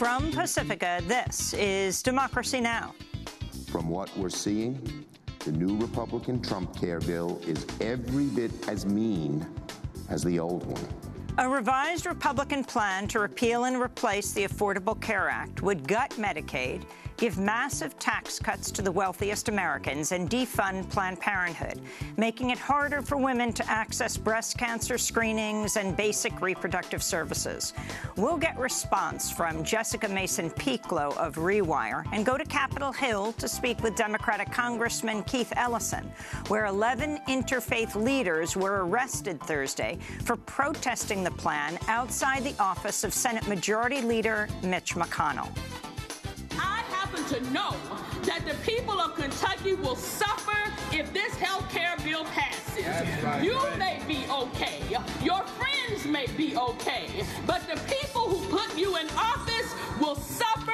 From Pacifica, this is Democracy Now! From what we're seeing, the new Republican Trump care bill is every bit as mean as the old one. A revised Republican plan to repeal and replace the Affordable Care Act would gut Medicaid, give massive tax cuts to the wealthiest Americans, and defund Planned Parenthood, making it harder for women to access breast cancer screenings and basic reproductive services. We'll get response from Jessica Mason-Pieklo of Rewire and go to Capitol Hill to speak with Democratic Congressman Keith Ellison, where 11 interfaith leaders were arrested Thursday for protesting the plan outside the office of Senate Majority Leader Mitch McConnell. To know that the people of Kentucky will suffer if this health care bill passes. Right, you may be okay, your friends may be okay, but the people who put you in office will suffer.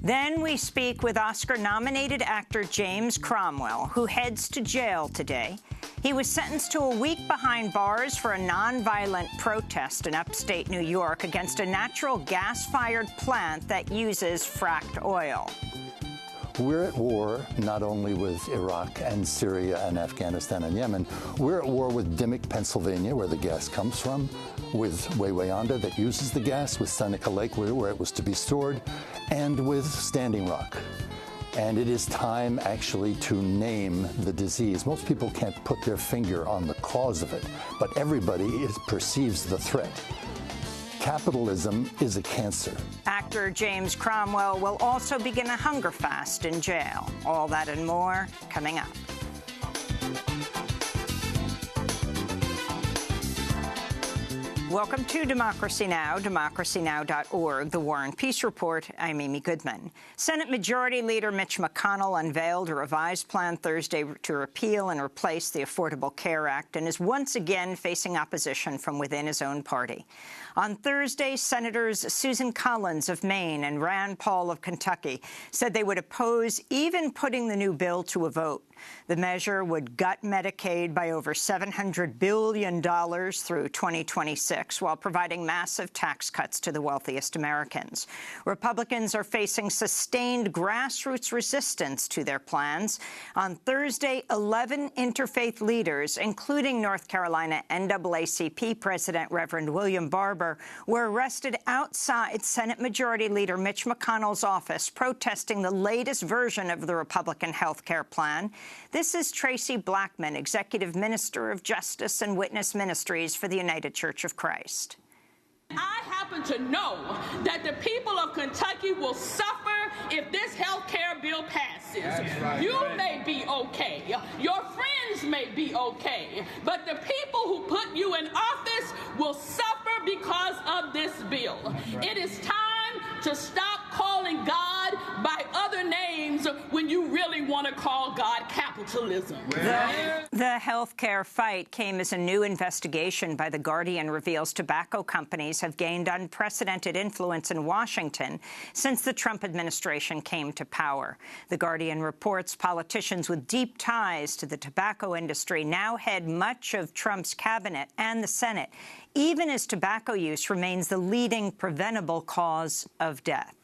Then we speak with Oscar-nominated actor James Cromwell, who heads to jail today. He was sentenced to a week behind bars for a nonviolent protest in upstate New York against a natural gas-fired plant that uses fracked oil. We're at war not only with Iraq and Syria and Afghanistan and Yemen. We're at war with Dimock, Pennsylvania, where the gas comes from, with Wawayanda that uses the gas, with Seneca Lake, where it was to be stored, and with Standing Rock. And it is time, actually, to name the disease. Most people can't put their finger on the cause of it, but everybody perceives the threat. Capitalism is a cancer. Actor James Cromwell will also begin a hunger fast in jail. All that and more coming up. Welcome to Democracy Now!, democracynow.org, The War and Peace Report. I'm Amy Goodman. Senate Majority Leader Mitch McConnell unveiled a revised plan Thursday to repeal and replace the Affordable Care Act and is once again facing opposition from within his own party. On Thursday, Senators Susan Collins of Maine and Rand Paul of Kentucky said they would oppose even putting the new bill to a vote. The measure would gut Medicaid by over $700 billion through 2026, while providing massive tax cuts to the wealthiest Americans. Republicans are facing sustained grassroots resistance to their plans. On Thursday, 11 interfaith leaders, including North Carolina NAACP President Reverend William Barber, were arrested outside Senate Majority Leader Mitch McConnell's office, protesting the latest version of the Republican health care plan. This is Tracy Blackman, Executive Minister of Justice and Witness Ministries for the United Church of Christ. I happen to know that the people of Kentucky will suffer if this health care bill passes. Right, you may be okay, your friends may be okay, but the people who put you in office will suffer because of this bill. Right. It is time to stop calling God by other names when you really want to call God capitalism. The health care fight came as a new investigation by The Guardian reveals tobacco companies have gained unprecedented influence in Washington since the Trump administration came to power. The Guardian reports politicians with deep ties to the tobacco industry now head much of Trump's cabinet and the Senate, even as tobacco use remains the leading preventable cause of death.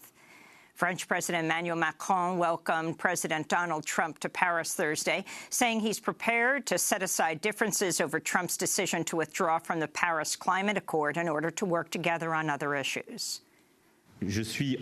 French President Emmanuel Macron welcomed President Donald Trump to Paris Thursday, saying he's prepared to set aside differences over Trump's decision to withdraw from the Paris Climate Accord in order to work together on other issues. I disagree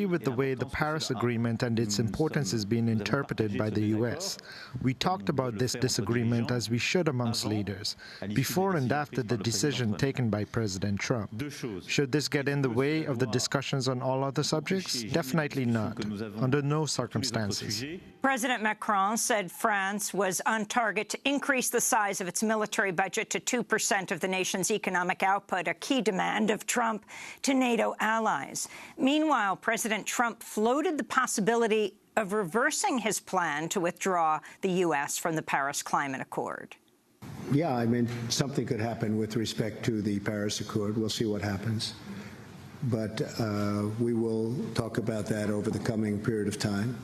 with the way the Paris Agreement and its importance is being interpreted by the U.S. We talked about this disagreement, as we should amongst leaders, before and after the decision taken by President Trump. Should this get in the way of the discussions on all other subjects? Definitely not, under no circumstances. President Macron said France was on target to increase the size of its military budget to 2% of the nation's economic output, a key demand of Trump to NATO allies. Meanwhile, President Trump floated the possibility of reversing his plan to withdraw the U.S. from the Paris Climate Accord. Yeah, I mean, something could happen with respect to the Paris Accord. We'll see what happens. But we will talk about that over the coming period of time.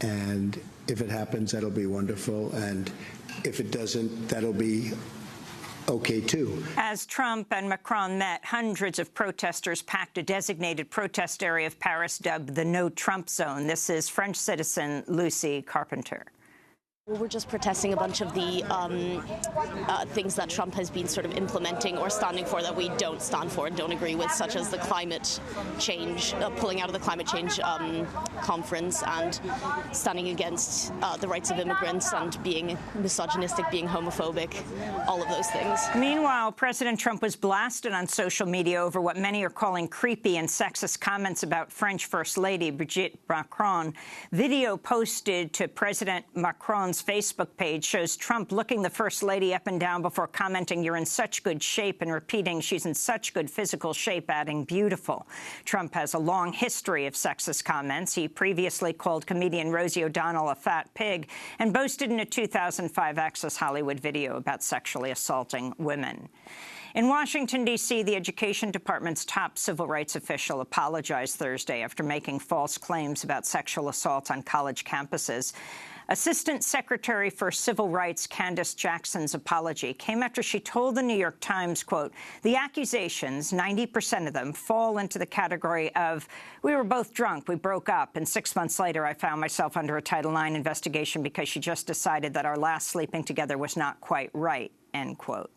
And if it happens, that'll be wonderful. And if it doesn't, that'll be okay, too. As Trump and Macron met, hundreds of protesters packed a designated protest area of Paris dubbed the No Trump Zone. This is French citizen Lucy Carpenter. Well, we're just protesting a bunch of the things that Trump has been sort of implementing or standing for that we don't stand for and don't agree with, such as the climate change, pulling out of the climate change conference, and standing against the rights of immigrants and being misogynistic, being homophobic, all of those things. Meanwhile, President Trump was blasted on social media over what many are calling creepy and sexist comments about French First Lady Brigitte Macron. Video posted to President Macron's Facebook page shows Trump looking the First Lady up and down before commenting, "You're in such good shape," and repeating, "She's in such good physical shape," adding, "beautiful." Trump has a long history of sexist comments. He previously called comedian Rosie O'Donnell a fat pig and boasted in a 2005 Access Hollywood video about sexually assaulting women. In Washington, D.C., the Education Department's top civil rights official apologized Thursday after making false claims about sexual assault on college campuses. Assistant Secretary for Civil Rights Candace Jackson's apology came after she told the New York Times, quote, "The accusations, 90% of them, fall into the category of, we were both drunk, we broke up, and 6 months later I found myself under a Title IX investigation because she just decided that our last sleeping together was not quite right," end quote.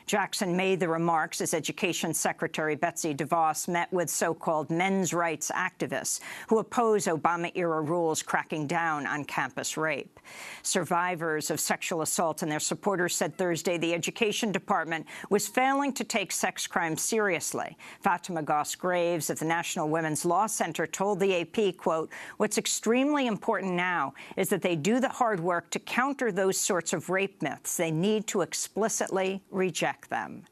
Jackson made the remarks as Education Secretary Betsy DeVos met with so-called men's rights activists who oppose Obama-era rules cracking down on campus rape. Survivors of sexual assault and their supporters said Thursday the Education Department was failing to take sex crimes seriously. Fatima Goss-Graves at the National Women's Law Center told the AP, quote, "What's extremely important now is that they do the hard work to counter those sorts of rape myths. They need to explicitly reject them."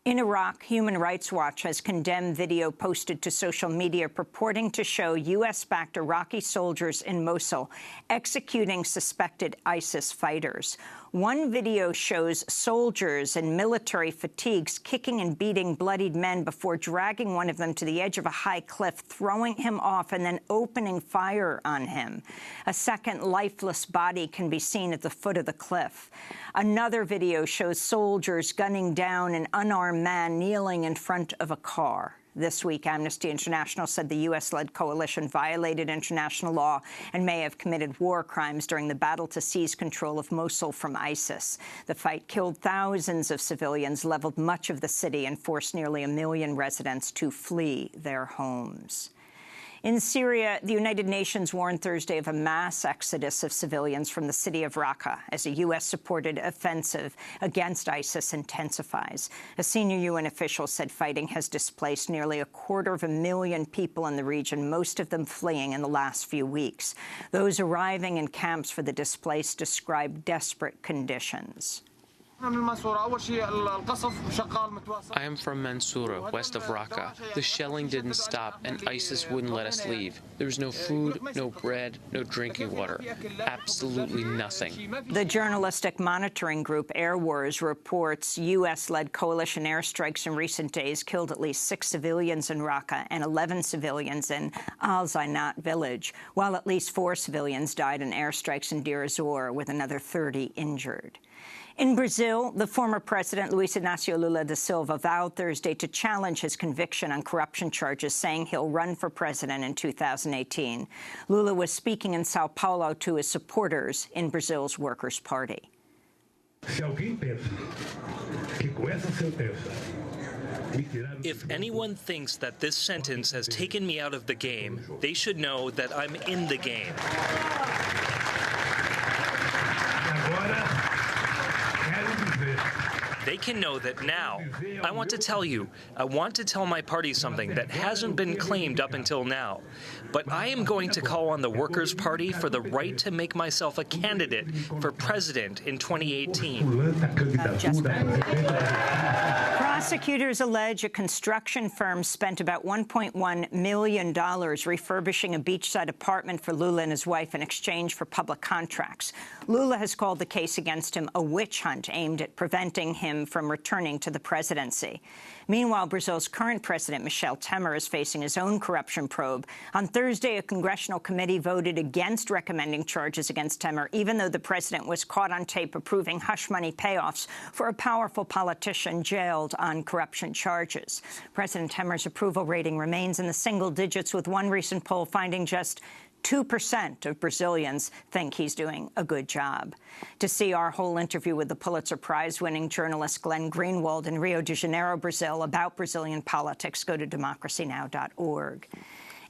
In Iraq, Human Rights Watch has condemned video posted to social media purporting to show U.S.-backed Iraqi soldiers in Mosul executing suspected ISIS fighters. One video shows soldiers in military fatigues kicking and beating bloodied men before dragging one of them to the edge of a high cliff, throwing him off, and then opening fire on him. A second lifeless body can be seen at the foot of the cliff. Another video shows soldiers gunning down an unarmed man kneeling in front of a car. This week, Amnesty International said the U.S.-led coalition violated international law and may have committed war crimes during the battle to seize control of Mosul from ISIS. The fight killed thousands of civilians, leveled much of the city, and forced nearly 1 million residents to flee their homes. In Syria, the United Nations warned Thursday of a mass exodus of civilians from the city of Raqqa as a U.S.-supported offensive against ISIS intensifies. A senior UN official said fighting has displaced nearly 250,000 people in the region, most of them fleeing in the last few weeks. Those arriving in camps for the displaced describe desperate conditions. I am from Mansoura, west of Raqqa. The shelling didn't stop, and ISIS wouldn't let us leave. There was no food, no bread, no drinking water. Absolutely nothing. The journalistic monitoring group Air Wars reports U.S.-led coalition airstrikes in recent days killed at least 6 civilians in Raqqa and 11 civilians in Al Zainat village, while at least 4 civilians died in airstrikes in Deir ez-Zor, with another 30 injured. In Brazil, the former president, Luiz Inácio Lula da Silva, vowed Thursday to challenge his conviction on corruption charges, saying he'll run for president in 2018. Lula was speaking in Sao Paulo to his supporters in Brazil's Workers' Party. If anyone thinks that this sentence has taken me out of the game, they should know that I'm in the game. They can know that now. I want to tell you, I want to tell my party something that hasn't been claimed up until now. But I am going to call on the Workers' Party for the right to make myself a candidate for president in 2018. Prosecutors allege a construction firm spent about $1.1 million refurbishing a beachside apartment for Lula and his wife in exchange for public contracts. Lula has called the case against him a witch hunt aimed at preventing him from returning to the presidency. Meanwhile, Brazil's current president, Michel Temer, is facing his own corruption probe. On Thursday, a congressional committee voted against recommending charges against Temer, even though the president was caught on tape approving hush money payoffs for a powerful politician jailed on corruption charges. President Temer's approval rating remains in the single digits, with one recent poll finding just 2% of Brazilians think he's doing a good job. To see our whole interview with the Pulitzer Prize-winning journalist Glenn Greenwald in Rio de Janeiro, Brazil, about Brazilian politics, go to DemocracyNow.org.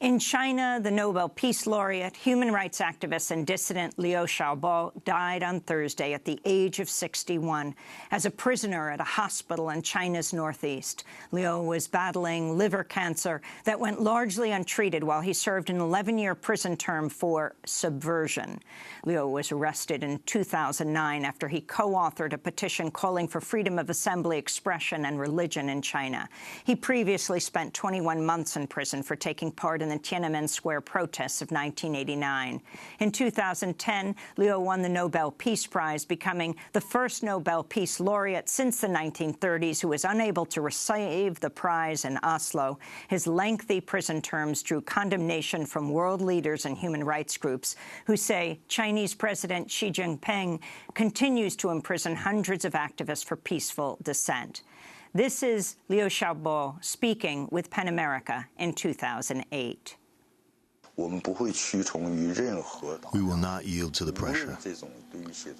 In China, the Nobel Peace Laureate, human rights activist and dissident Liu Xiaobo died on Thursday at the age of 61 as a prisoner at a hospital in China's northeast. Liu was battling liver cancer that went largely untreated while he served an 11-year prison term for subversion. Liu was arrested in 2009 after he co-authored a petition calling for freedom of assembly, expression, and religion in China. He previously spent 21 months in prison for taking part in the Tiananmen Square protests of 1989. In 2010, Liu won the Nobel Peace Prize, becoming the first Nobel Peace Laureate since the 1930s who was unable to receive the prize in Oslo. His lengthy prison terms drew condemnation from world leaders and human rights groups who say Chinese President Xi Jinping continues to imprison hundreds of activists for peaceful dissent. This is Liu Xiaobo speaking with PEN America in 2008. We will not yield to the pressure,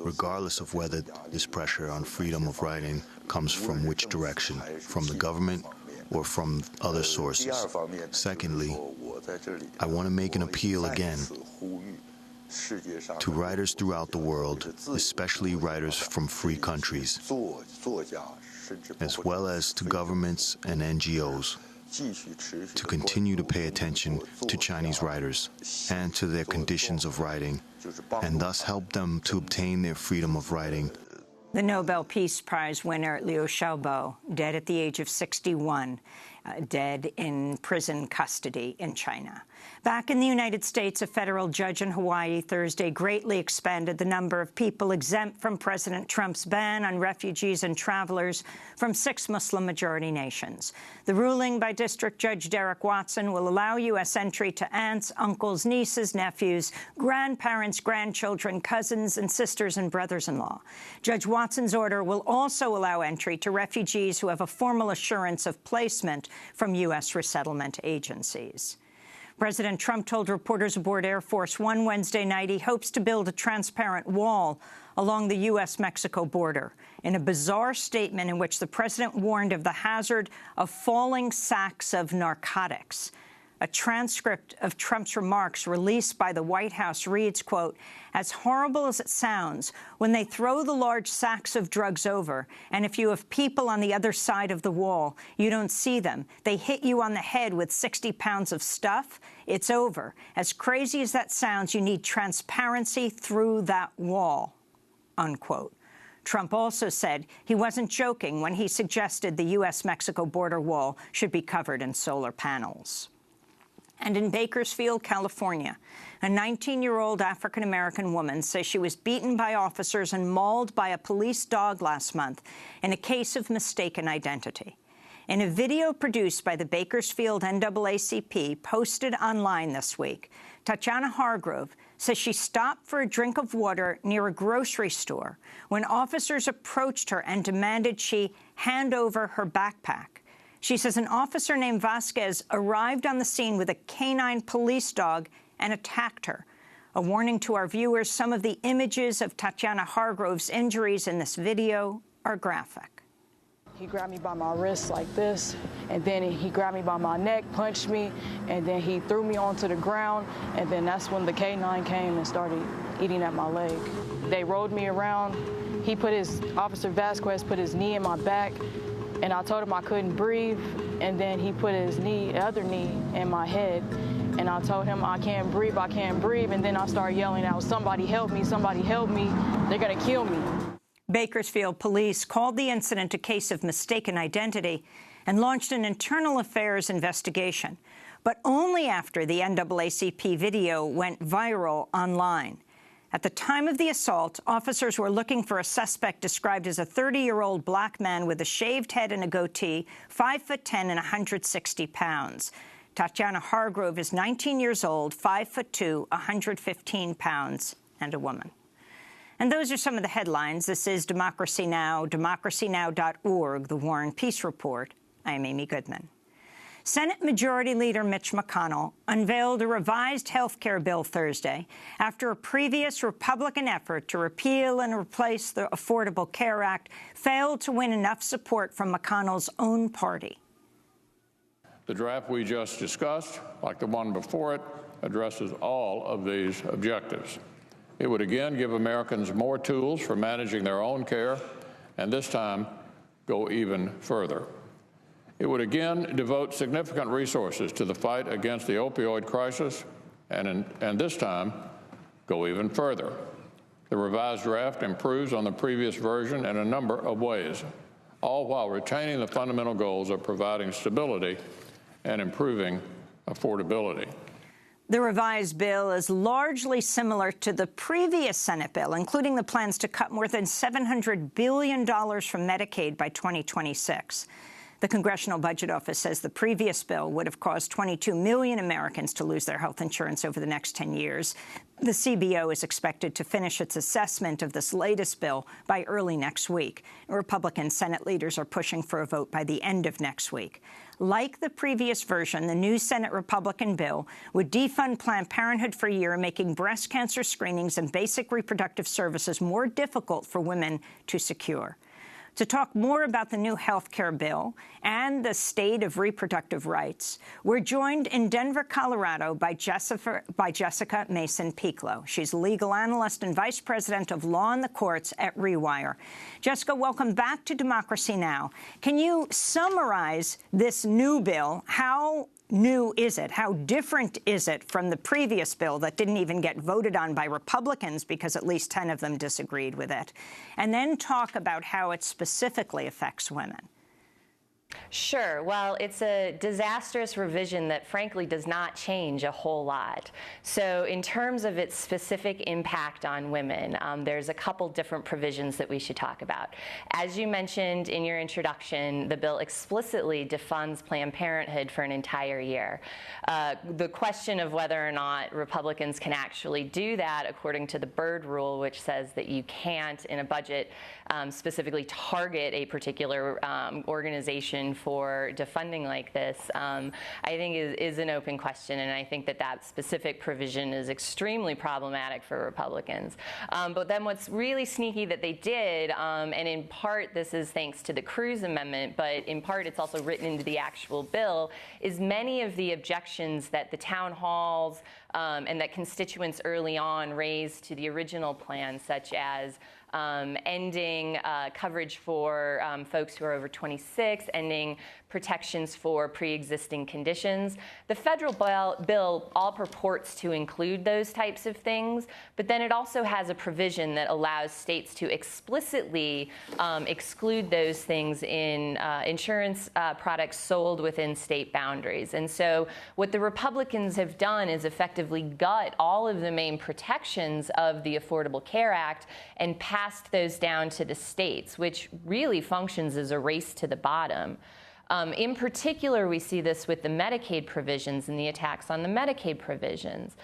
regardless of whether this pressure on freedom of writing comes from which direction, from the government or from other sources. Secondly, I want to make an appeal again to writers throughout the world, especially writers from free countries, as well as to governments and NGOs, to continue to pay attention to Chinese writers and to their conditions of writing, and thus help them to obtain their freedom of writing. The Nobel Peace Prize winner Liu Xiaobo, dead at the age of 61, dead in prison custody in China. Back in the United States, a federal judge in Hawaii Thursday greatly expanded the number of people exempt from President Trump's ban on refugees and travelers from 6 Muslim-majority nations. The ruling by District Judge Derek Watson will allow U.S. entry to aunts, uncles, nieces, nephews, grandparents, grandchildren, cousins, and sisters and brothers-in-law. Judge Watson's order will also allow entry to refugees who have a formal assurance of placement from U.S. resettlement agencies. President Trump told reporters aboard Air Force One Wednesday night he hopes to build a transparent wall along the U.S.-Mexico border, in a bizarre statement in which the president warned of the hazard of falling sacks of narcotics. A transcript of Trump's remarks released by the White House reads, quote, "As horrible as it sounds, when they throw the large sacks of drugs over, and if you have people on the other side of the wall, you don't see them. They hit you on the head with 60 pounds of stuff. It's over. As crazy as that sounds, you need transparency through that wall," unquote. Trump also said he wasn't joking when he suggested the U.S.-Mexico border wall should be covered in solar panels. And in Bakersfield, California, a 19-year-old African-American woman says she was beaten by officers and mauled by a police dog last month in a case of mistaken identity. In a video produced by the Bakersfield NAACP posted online this week, Tatiana Hargrove says she stopped for a drink of water near a grocery store when officers approached her and demanded she hand over her backpack. She says an officer named Vasquez arrived on the scene with a canine police dog and attacked her. A warning to our viewers, some of the images of Tatiana Hargrove's injuries in this video are graphic. He grabbed me by my wrist like this, and then he grabbed me by my neck, punched me, and then he threw me onto the ground, and then that's when the K9 came and started eating at my leg. They rolled me around. Officer Vasquez put his knee in my back, and I told him I couldn't breathe, and then he put his other knee in my head, and I told him I can't breathe, and then I started yelling out, "Somebody help me, somebody help me, they're gonna kill me." Bakersfield police called the incident a case of mistaken identity and launched an internal affairs investigation, but only after the NAACP video went viral online. At the time of the assault, officers were looking for a suspect described as a 30-year-old black man with a shaved head and a goatee, 5'10" and 160 pounds. Tatiana Hargrove is 19 years old, 5'2", 115 pounds, and a woman. And those are some of the headlines. This is Democracy Now!, DemocracyNow.org, the War and Peace Report. I'm Amy Goodman. Senate Majority Leader Mitch McConnell unveiled a revised health care bill Thursday after a previous Republican effort to repeal and replace the Affordable Care Act failed to win enough support from McConnell's own party. The draft we just discussed, like the one before it, addresses all of these objectives. It would again give Americans more tools for managing their own care, and this time go even further. It would again devote significant resources to the fight against the opioid crisis, and this time go even further. The revised draft improves on the previous version in a number of ways, all while retaining the fundamental goals of providing stability and improving affordability. The revised bill is largely similar to the previous Senate bill, including the plans to cut more than $700 billion from Medicaid by 2026. The Congressional Budget Office says the previous bill would have caused 22 million Americans to lose their health insurance over the next 10 years. The CBO is expected to finish its assessment of this latest bill by early next week. Republican Senate leaders are pushing for a vote by the end of next week. Like the previous version, the new Senate Republican bill would defund Planned Parenthood for a year, making breast cancer screenings and basic reproductive services more difficult for women to secure. To talk more about the new health care bill and the state of reproductive rights, we're joined in Denver, Colorado by Jessica Mason-Pieklo. She's a legal analyst and vice president of law and the courts at Rewire. Jessica, welcome back to Democracy Now! Can you summarize this new bill? How new is it? How different is it from the previous bill that didn't even get voted on by Republicans because at least 10 of them disagreed with it? And then talk about how it specifically affects women. Sure. Well, it's a disastrous revision that, frankly, does not change a whole lot. So in terms of its specific impact on women, there's a couple different provisions that we should talk about. As you mentioned in your introduction, the bill explicitly defunds Planned Parenthood for an entire year. The question of whether or not Republicans can actually do that, according to the Byrd rule, which says that you can't, in a budget, specifically target a particular organization for defunding like this, I think is an open question, and I think that that specific provision is extremely problematic for Republicans. But then what's really sneaky that they did, and in part this is thanks to the Cruz Amendment, but in part it's also written into the actual bill, is many of the objections that the town halls and that constituents early on raised to the original plan, such as ending coverage for folks who are over 26, ending protections for pre-existing conditions. The federal bill all purports to include those types of things, but then it also has a provision that allows states to explicitly exclude those things in insurance products sold within state boundaries. And so what the Republicans have done is effectively gut all of the main protections of the Affordable Care Act and passed those down to the states, which really functions as a race to the bottom. In particular, we see this with the Medicaid provisions and the attacks on the Medicaid provisions.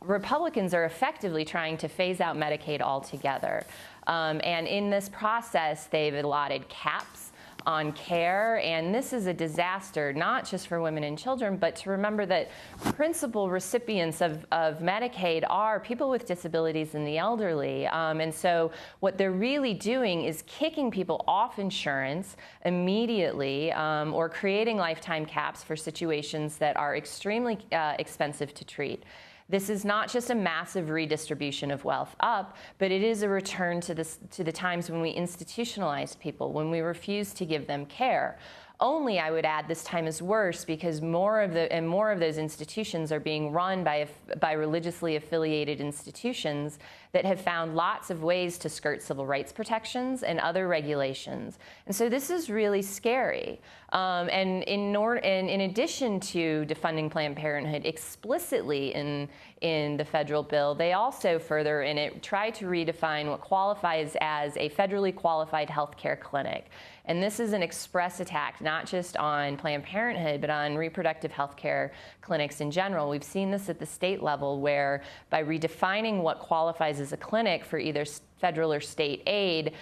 Republicans are effectively trying to phase out Medicaid altogether. And in this process, they've allotted caps on care, and this is a disaster, not just for women and children, but to remember that principal recipients of Medicaid are people with disabilities and the elderly. And so what they're really doing is kicking people off insurance immediately or creating lifetime caps for situations that are extremely expensive to treat. This is not just a massive redistribution of wealth up, but it is a return to the times when we institutionalized people, when we refused to give them care. Only, I would add, this time is worse because more of those institutions are being run by religiously affiliated institutions that have found lots of ways to skirt civil rights protections and other regulations. And so this is really scary. And in addition to defunding Planned Parenthood explicitly in the federal bill, they also further in it try to redefine what qualifies as a federally qualified health care clinic. And this is an express attack, not just on Planned Parenthood, but on reproductive health care clinics in general. We've seen this at the state level where by redefining what qualifies as a clinic for either federal or state aid,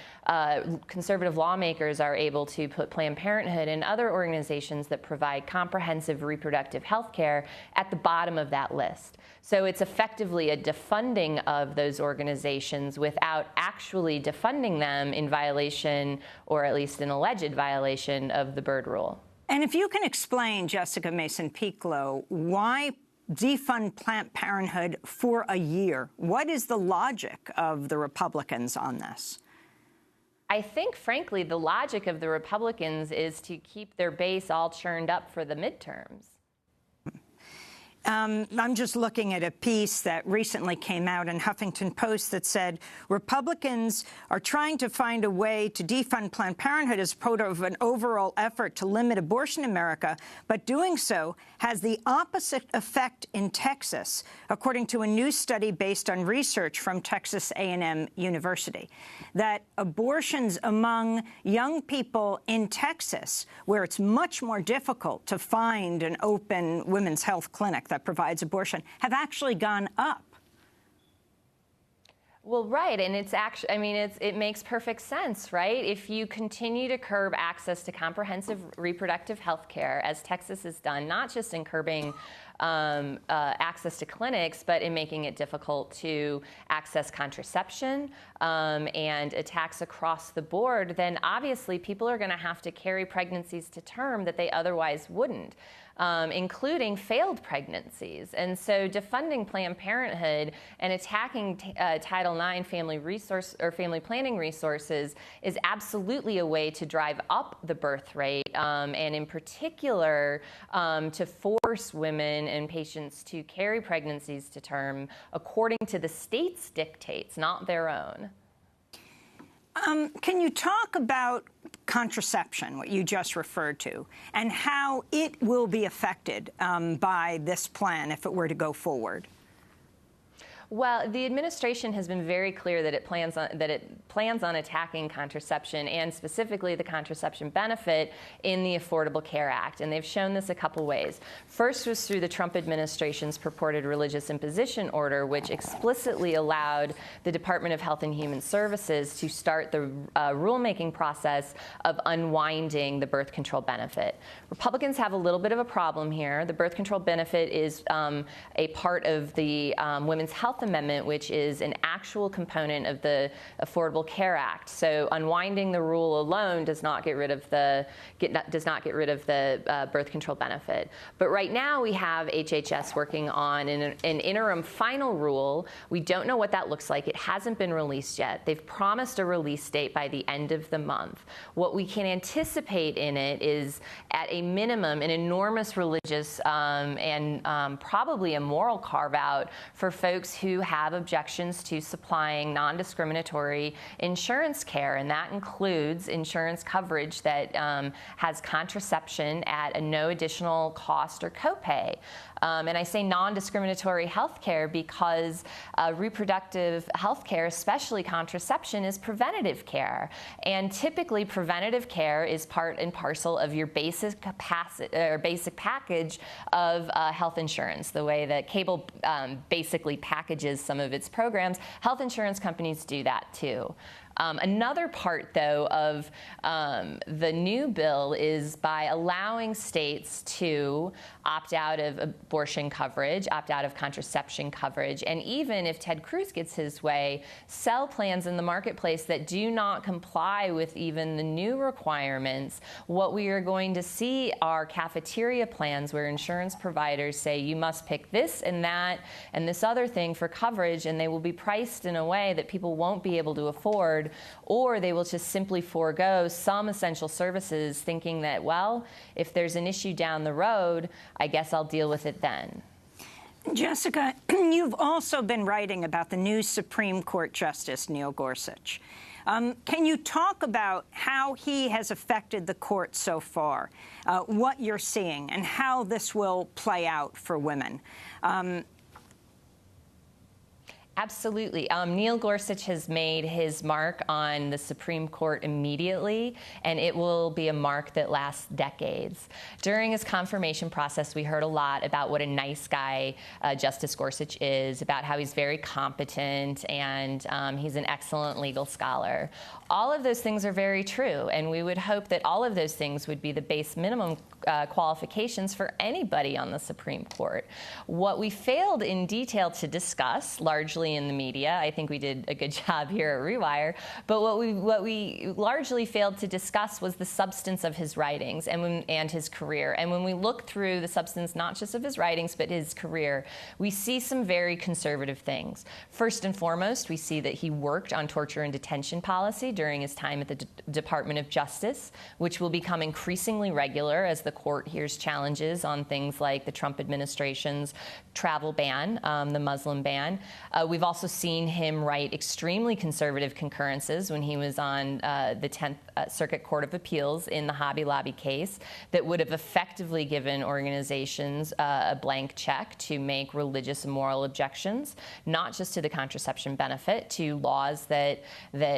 conservative lawmakers are able to put Planned Parenthood and other organizations that provide comprehensive reproductive health care at the bottom of that list. So it's effectively a defunding of those organizations without actually defunding them in violation, or at least an alleged violation, of the Byrd Rule. And if you can explain, Jessica Mason-Piccolo, why defund Planned Parenthood for a year? What is the logic of the Republicans on this? I think, frankly, the logic of the Republicans is to keep their base all churned up for the midterms. I'm just looking at a piece that recently came out in Huffington Post that said Republicans are trying to find a way to defund Planned Parenthood as part of an overall effort to limit abortion in America, but doing so has the opposite effect in Texas, according to a new study based on research from Texas A&M University, that abortions among young people in Texas, where it's much more difficult to find an open women's health clinic that provides abortion, have actually gone up. Well, right, and it's actually, I mean, it makes perfect sense, right? If you continue to curb access to comprehensive reproductive health care, as Texas has done, not just in curbing access to clinics, but in making it difficult to access contraception and attacks across the board, then obviously people are going to have to carry pregnancies to term that they otherwise wouldn't. Including failed pregnancies. And so defunding Planned Parenthood and attacking Title IX family planning resources is absolutely a way to drive up the birth rate, and in particular to force women and patients to carry pregnancies to term according to the state's dictates, not their own. Can you talk about contraception, what you just referred to, and how it will be affected by this plan if it were to go forward? Well, the administration has been very clear that it plans on attacking contraception and specifically the contraception benefit in the Affordable Care Act, and they've shown this a couple ways. First was through the Trump administration's purported religious imposition order, which explicitly allowed the Department of Health and Human Services to start the rulemaking process of unwinding the birth control benefit. Republicans have a little bit of a problem here. The birth control benefit is a part of the Women's Health Amendment, which is an actual component of the Affordable Care Act. So unwinding the rule alone does not get rid of the birth control benefit. But right now we have HHS working on an interim final rule. We don't know what that looks like. It hasn't been released yet. They've promised a release date by the end of the month. What we can anticipate in it is, at a minimum, an enormous religious and probably a moral carve-out for folks who have objections to supplying non-discriminatory insurance care, and that includes insurance coverage that has contraception at a no additional cost or copay. And I say non-discriminatory health care because reproductive health care, especially contraception, is preventative care. And typically preventative care is part and parcel of your basic package of health insurance. The way that cable basically packages some of its programs, health insurance companies do that too. Another part, though, of the new bill is by allowing states to opt out of abortion coverage, opt out of contraception coverage, and even if Ted Cruz gets his way, sell plans in the marketplace that do not comply with even the new requirements. What we are going to see are cafeteria plans where insurance providers say you must pick this and that and this other thing for coverage, and they will be priced in a way that people won't be able to afford board, or they will just simply forego some essential services, thinking that, well, if there's an issue down the road, I guess I'll deal with it then. Jessica, you've also been writing about the new Supreme Court Justice Neil Gorsuch. Can you talk about how he has affected the court so far, what you're seeing, and how this will play out for women? Absolutely. Neil Gorsuch has made his mark on the Supreme Court immediately, and it will be a mark that lasts decades. During his confirmation process, we heard a lot about what a nice guy Justice Gorsuch is, about how he's very competent and he's an excellent legal scholar. All of those things are very true, and we would hope that all of those things would be the base minimum qualifications for anybody on the Supreme Court. What we failed in detail to discuss, largely in the media, I think we did a good job here at Rewire, but what we largely failed to discuss was the substance of his writings and his career. And when we look through the substance, not just of his writings, but his career, we see some very conservative things. First and foremost, we see that he worked on torture and detention policy during his time at the Department of Justice, which will become increasingly regular as the court hears challenges on things like the Trump administration's travel ban, the Muslim ban. We've also seen him write extremely conservative concurrences when he was on the 10th Circuit Court of Appeals in the Hobby Lobby case that would have effectively given organizations a blank check to make religious and moral objections, not just to the contraception benefit, to laws that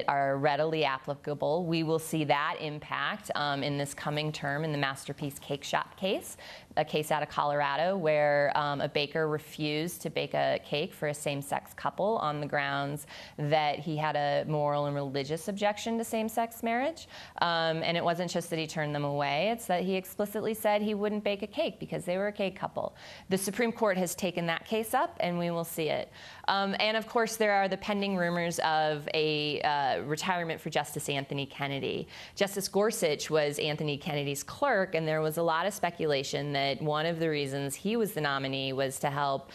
are readily applicable. We will see that impact in this coming term in the Masterpiece Cake Shop case, a case out of Colorado where a baker refused to bake a cake for a same-sex couple on the grounds that he had a moral and religious objection to same-sex marriage. And it wasn't just that he turned them away, it's that he explicitly said he wouldn't bake a cake because they were a cake couple. The Supreme Court has taken that case up, and we will see it. And of course, there are the pending rumors of a retirement for Justice Anthony Kennedy. Justice Gorsuch was Anthony Kennedy's clerk, and there was a lot of speculation that one of the reasons he was the nominee was to help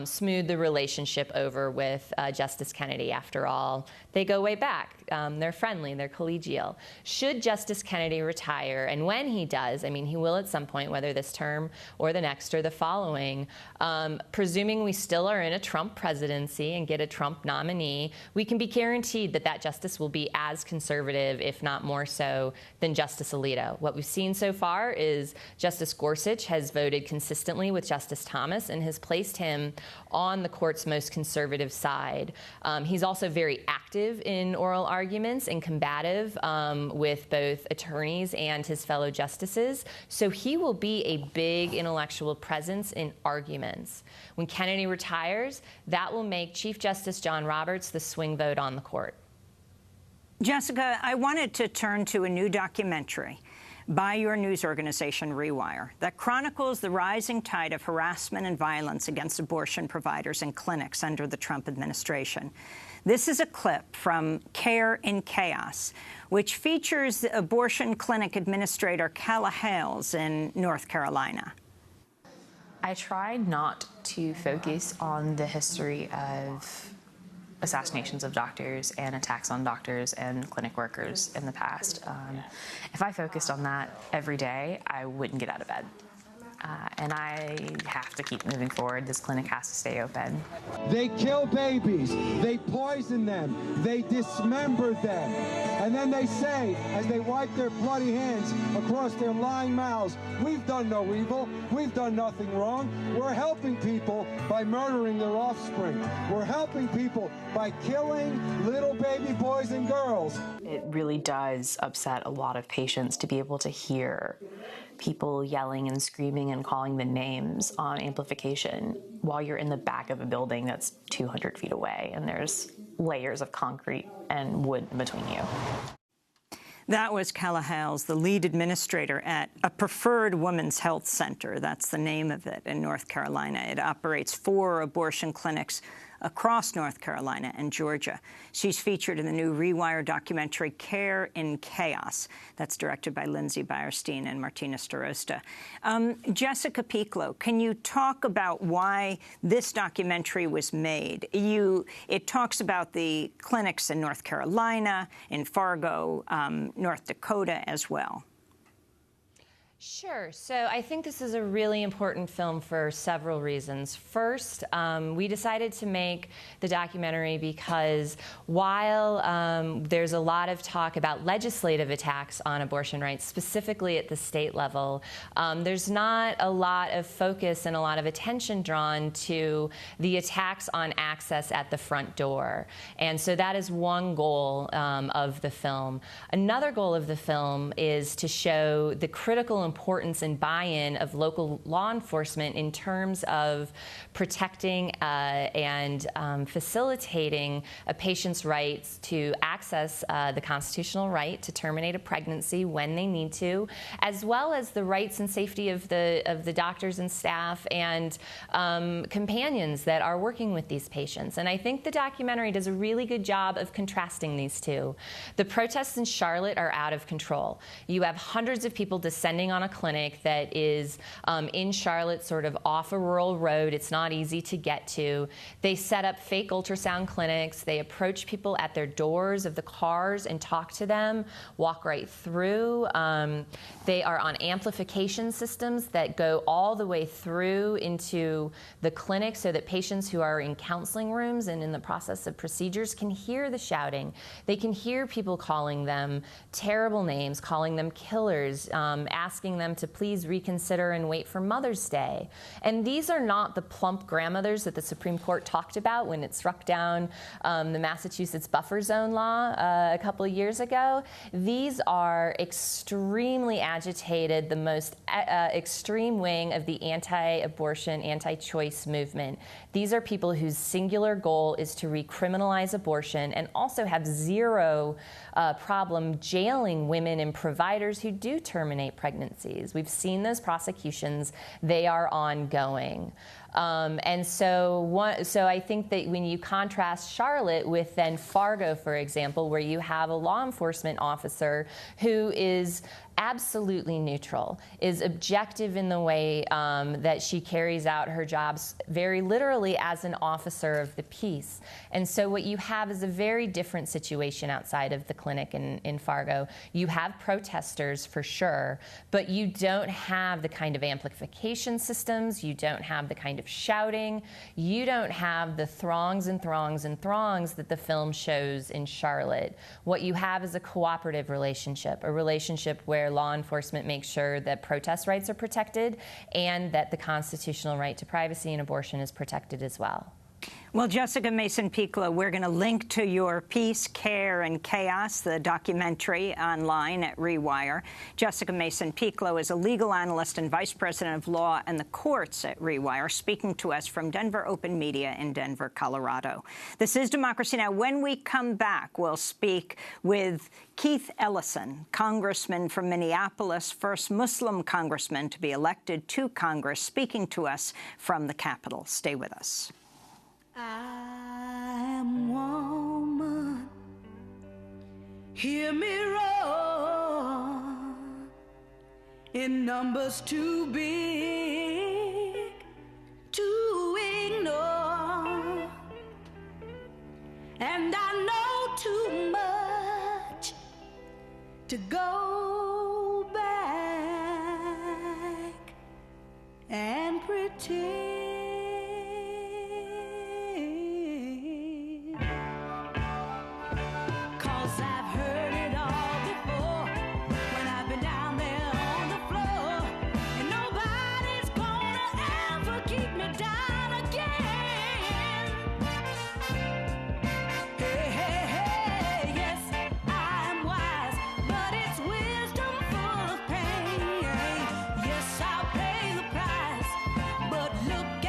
smooth the relationship over with Justice Kennedy. After all, they go way back. They're friendly, they're collegial. Should Justice Kennedy retire, and when he does, I mean, he will at some point, whether this term or the next or the following, presuming we still are in a Trump presidency and get a Trump nominee, we can be guaranteed that that justice will be as conservative, if not more so, than Justice Alito. What we've seen so far is Justice Gorsuch has voted consistently with Justice Thomas and has placed him on the court's most conservative side. He's also very active in oral arguments and combative with both attorneys and his fellow justices. So he will be a big intellectual presence in arguments. When Kennedy retires, that will make Chief Justice John Roberts the swing vote on the court. Jessica, I wanted to turn to a new documentary by your news organization, Rewire, that chronicles the rising tide of harassment and violence against abortion providers and clinics under the Trump administration. This is a clip from Care in Chaos, which features abortion clinic administrator Calla Hales in North Carolina. I tried not to focus on the history of assassinations of doctors and attacks on doctors and clinic workers in the past. If I focused on that every day, I wouldn't get out of bed. And I have to keep moving forward. This clinic has to stay open. They kill babies, they poison them, they dismember them. And then they say, as they wipe their bloody hands across their lying mouths, we've done no evil, we've done nothing wrong. We're helping people by murdering their offspring. We're helping people by killing little baby boys and girls. It really does upset a lot of patients to be able to hear people yelling and screaming and calling the names on amplification while you're in the back of a building that's 200 feet away and there's layers of concrete and wood in between you. That was Kella Hales, the lead administrator at a Preferred Women's Health Center. That's the name of it in North Carolina. It operates 4 abortion clinics across North Carolina and Georgia. She's featured in the new Rewire documentary Care in Chaos. That's directed by Lindsay Beierstein and Martina Starosta. Jessica Pieklo, can you talk about why this documentary was made? It talks about the clinics in North Carolina, in Fargo, North Dakota as well. Sure. So I think this is a really important film for several reasons. First, we decided to make the documentary because while there's a lot of talk about legislative attacks on abortion rights, specifically at the state level, there's not a lot of focus and a lot of attention drawn to the attacks on access at the front door. And so that is one goal of the film. Another goal of the film is to show the critical importance and buy-in of local law enforcement in terms of protecting and facilitating a patient's rights to access the constitutional right to terminate a pregnancy when they need to, as well as the rights and safety of the doctors and staff and companions that are working with these patients. And I think the documentary does a really good job of contrasting these two. The protests in Charlotte are out of control. You have hundreds of people descending on a clinic that is in Charlotte, sort of off a rural road. It's not easy to get to. They set up fake ultrasound clinics. They approach people at their doors of the cars and talk to them, walk right through. They are on amplification systems that go all the way through into the clinic so that patients who are in counseling rooms and in the process of procedures can hear the shouting. They can hear people calling them terrible names, calling them killers, asking them to please reconsider and wait for Mother's Day. And these are not the plump grandmothers that the Supreme Court talked about when it struck down the Massachusetts buffer zone law a couple of years ago. These are extremely agitated, the most extreme wing of the anti-abortion, anti-choice movement. These are people whose singular goal is to recriminalize abortion and also have zero problem jailing women and providers who do terminate pregnancies. We've seen those prosecutions. They are ongoing. And so I think that when you contrast Charlotte with then Fargo, for example, where you have a law enforcement officer who is absolutely neutral, is objective in the way that she carries out her jobs very literally as an officer of the peace. And so what you have is a very different situation outside of the clinic in Fargo. You have protesters for sure, but you don't have the kind of amplification systems, you don't have the kind of shouting, you don't have the throngs and throngs and throngs that the film shows in Charlotte. What you have is a cooperative relationship, a relationship where law enforcement makes sure that protest rights are protected and that the constitutional right to privacy and abortion is protected as well. Well, Jessica Mason-Pieklo, we're going to link to your piece, Care and Chaos, the documentary, online at Rewire. Jessica Mason-Pieklo is a legal analyst and vice president of law and the courts at Rewire, speaking to us from Denver Open Media in Denver, Colorado. This is Democracy Now! When we come back, we'll speak with Keith Ellison, congressman from Minneapolis, first Muslim congressman to be elected to Congress, speaking to us from the Capitol. Stay with us. I am woman, hear me roar, in numbers too big to ignore, and I know too much to go back and pretend. Look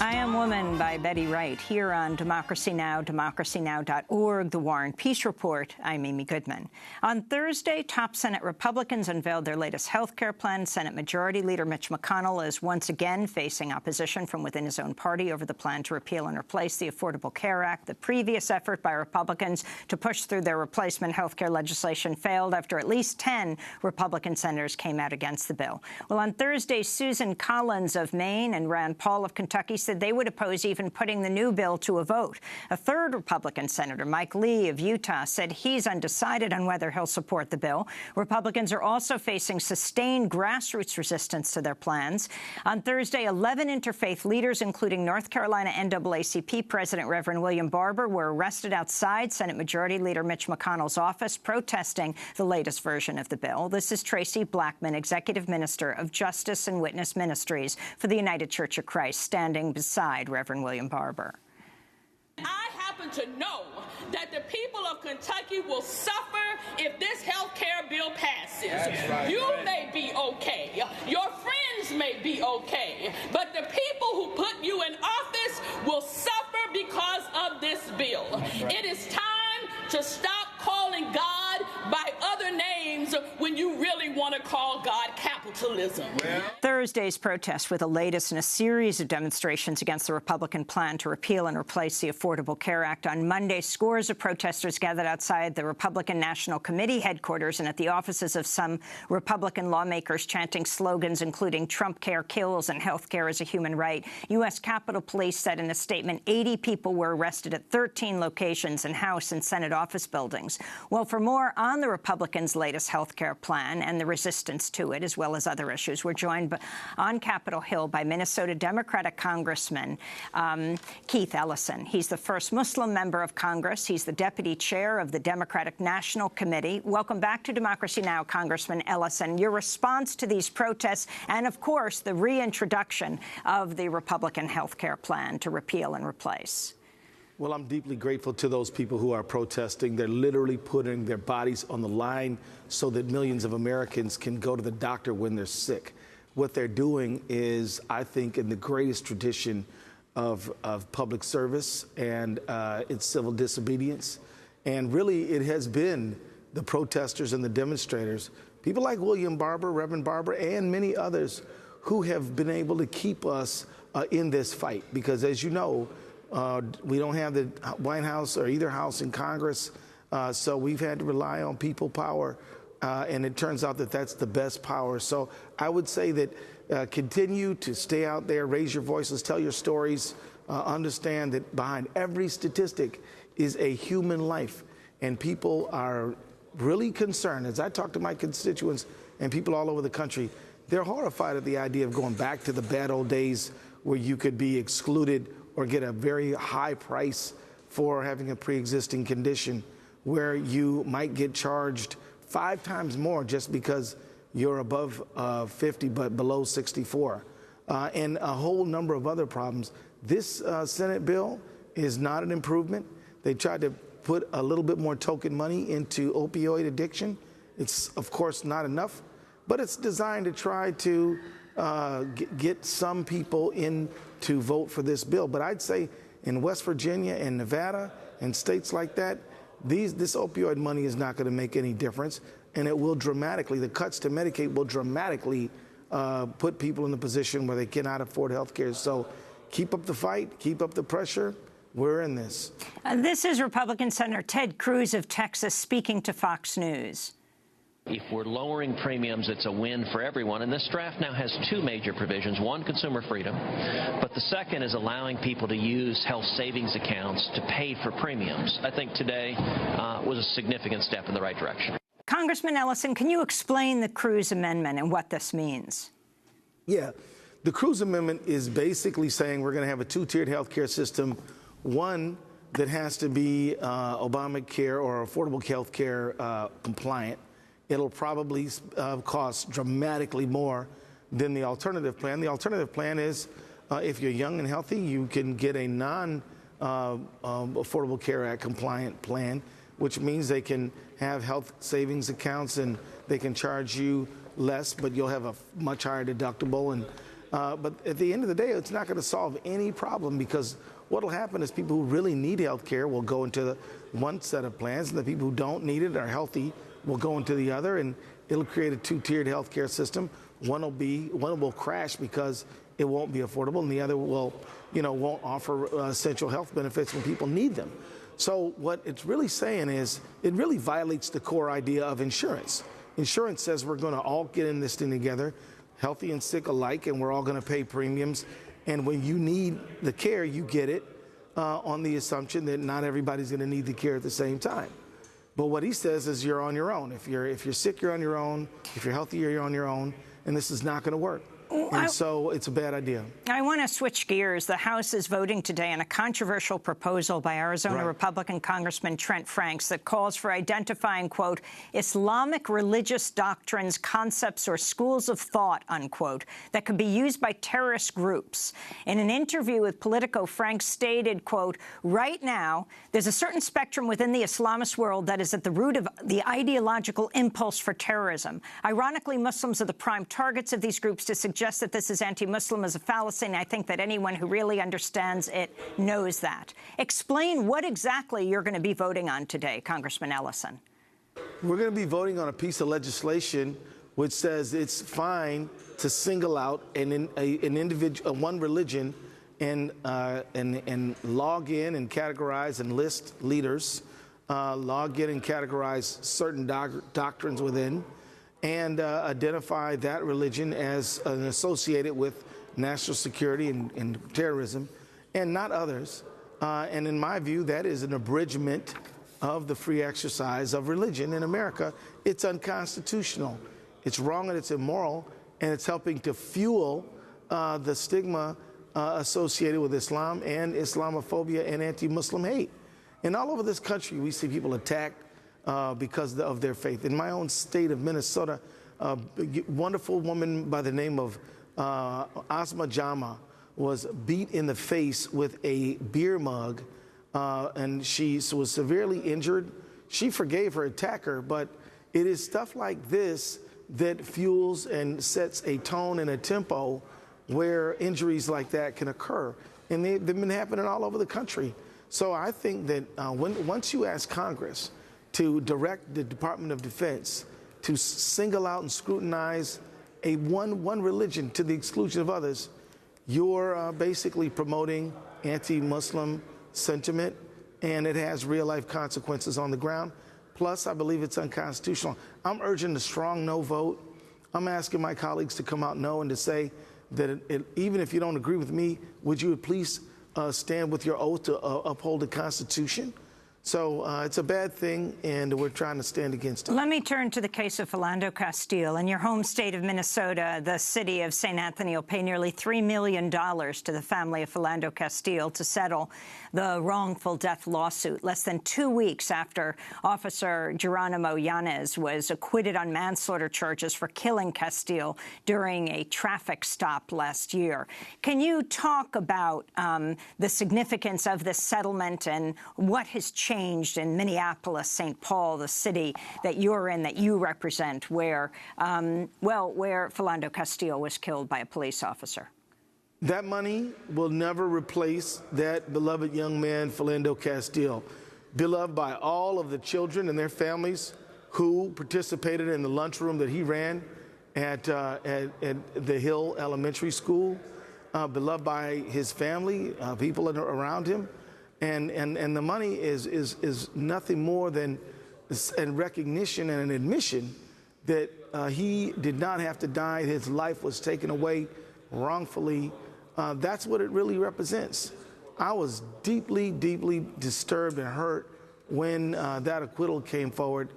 I Am Woman by Betty Wright, here on Democracy Now!, DemocracyNow.org, The War and Peace Report. I'm Amy Goodman. On Thursday, top Senate Republicans unveiled their latest health care plan. Senate Majority Leader Mitch McConnell is once again facing opposition from within his own party over the plan to repeal and replace the Affordable Care Act. The previous effort by Republicans to push through their replacement health care legislation failed after at least 10 Republican senators came out against the bill. Well, on Thursday, Susan Collins of Maine and Rand Paul of Kentucky said they would oppose even putting the new bill to a vote. A third Republican senator, Mike Lee of Utah, said he's undecided on whether he'll support the bill. Republicans are also facing sustained grassroots resistance to their plans. On Thursday, 11 interfaith leaders, including North Carolina NAACP President Reverend William Barber, were arrested outside Senate Majority Leader Mitch McConnell's office protesting the latest version of the bill. This is Tracy Blackman, Executive Minister of Justice and Witness Ministries for the United Church of Christ, standing beside Reverend William Barber. I happen to know that the people of Kentucky will suffer if this health care bill passes. Right. You may be okay. Your friends may be okay. But the people who put you in office will suffer because of this bill. Right. It is time to stop calling God by other names when you really want to call God capitalism. Well, Thursday's protests were the latest in a series of demonstrations against the Republican plan to repeal and replace the Affordable Care Act. On Monday, scores of protesters gathered outside the Republican National Committee headquarters and at the offices of some Republican lawmakers, chanting slogans including "Trump care kills" and "Health care is a human right." U.S. Capitol Police said in a statement 80 people were arrested at 13 locations in House and Senate office buildings. Well, for more on the Republicans' latest health care plan and the resistance to it, as well as other issues, we're joined on Capitol Hill by Minnesota Democratic Congressman Keith Ellison. He's the first Muslim member of Congress. He's the deputy chair of the Democratic National Committee. Welcome back to Democracy Now!, Congressman Ellison. Your response to these protests and, of course, the reintroduction of the Republican health care plan to repeal and replace. Well, I'm deeply grateful to those people who are protesting. They're literally putting their bodies on the line so that millions of Americans can go to the doctor when they're sick. What they're doing is, I think, in the greatest tradition of public service and its civil disobedience. And really, it has been the protesters and the demonstrators, people like William Barber, Reverend Barber, and many others who have been able to keep us in this fight. Because as you know, we don't have the White House or either house in Congress, so we've had to rely on people power, and it turns out that that's the best power. So I would say that continue to stay out there, raise your voices, tell your stories, understand that behind every statistic is a human life, and people are really concerned. As I talk to my constituents and people all over the country, they're horrified at the idea of going back to the bad old days where you could be excluded or get a very high price for having a pre-existing condition, where you might get charged 5 times more just because you're above 50 but below 64, and a whole number of other problems. This Senate bill is not an improvement. They tried to put a little bit more token money into opioid addiction. It's, of course, not enough, but it's designed to try to get some people in to vote for this bill. But I'd say in West Virginia and Nevada and states like that, this opioid money is not going to make any difference, and it will dramatically, the cuts to Medicaid will dramatically put people in a position where they cannot afford health care. So keep up the fight, keep up the pressure. We're in this. This is Republican Senator Ted Cruz of Texas speaking to Fox News. If we're lowering premiums, it's a win for everyone. And this draft now has 2 major provisions. One, consumer freedom. But the second is allowing people to use health savings accounts to pay for premiums. I think today was a significant step in the right direction. Congressman Ellison, can you explain the Cruz Amendment and what this means? Yeah. The Cruz Amendment is basically saying we're going to have a 2-tiered health care system, one that has to be Obamacare or Affordable Health Care compliant. It'll probably cost dramatically more than the alternative plan. The alternative plan is if you're young and healthy, you can get a non-Affordable Care Act compliant plan, which means they can have health savings accounts and they can charge you less, but you'll have a much higher deductible. But at the end of the day, it's not going to solve any problem, because what will happen is people who really need health care will go into one set of plans, and the people who don't need it, are healthy, will go into the other, and it'll create a two-tiered health care system. One will crash because it won't be affordable, and the other will, won't offer essential health benefits when people need them. So what it's really saying is it really violates the core idea of insurance. Insurance says we're going to all get in this thing together, healthy and sick alike, and we're all going to pay premiums. And when you need the care, you get it on the assumption that not everybody's going to need the care at the same time. But what he says is you're on your own. If you're sick, you're on your own. If you're healthy, you're on your own. And this is not going to work. And so it's a bad idea. I want to switch gears. The House is voting today on a controversial proposal by Arizona Republican Congressman Trent Franks that calls for identifying, quote, Islamic religious doctrines, concepts, or schools of thought, unquote, that could be used by terrorist groups. In an interview with Politico, Franks stated, quote, right now, there's a certain spectrum within the Islamist world that is at the root of the ideological impulse for terrorism. Ironically, Muslims are the prime targets of these groups. To suggest that this is anti-Muslim is a fallacy, and I think that anyone who really understands it knows that. Explain what exactly you're going to be voting on today, Congressman Ellison. We're going to be voting on a piece of legislation which says it's fine to single out an individual, one religion, and log in and categorize and list leaders, log in and categorize certain doctrines within, and identify that religion as associated with national security and terrorism, and not others. And in my view, that is an abridgment of the free exercise of religion in America. It's unconstitutional. It's wrong and it's immoral, and it's helping to fuel the stigma associated with Islam and Islamophobia and anti-Muslim hate. And all over this country, we see people attacked because of their faith. In my own state of Minnesota, a wonderful woman by the name of Asma Jama was beat in the face with a beer mug, and she was severely injured. She forgave her attacker, but it is stuff like this that fuels and sets a tone and a tempo where injuries like that can occur. And they've been happening all over the country. So I think that once you ask Congress to direct the Department of Defense to single out and scrutinize one religion to the exclusion of others, you're basically promoting anti-Muslim sentiment, and it has real-life consequences on the ground. Plus, I believe it's unconstitutional. I'm urging a strong no vote. I'm asking my colleagues to come out no and to say that even if you don't agree with me, would you please stand with your oath to uphold the Constitution? So it's a bad thing, and we're trying to stand against it. Let me turn to the case of Philando Castile. In your home state of Minnesota, the city of St. Anthony will pay nearly $3 million to the family of Philando Castile to settle the wrongful death lawsuit, less than 2 weeks after Officer Geronimo Yanez was acquitted on manslaughter charges for killing Castile during a traffic stop last year. Can you talk about the significance of this settlement and what has changed in Minneapolis, St. Paul, the city that you're in, that you represent, where Philando Castile was killed by a police officer? That money will never replace that beloved young man, Philando Castile, beloved by all of the children and their families who participated in the lunchroom that he ran at the Hill Elementary School, beloved by his family, people around him. And the money is nothing more than a recognition and an admission that he did not have to die. His life was taken away wrongfully. That's what it really represents. I was deeply, deeply disturbed and hurt when that acquittal came forward,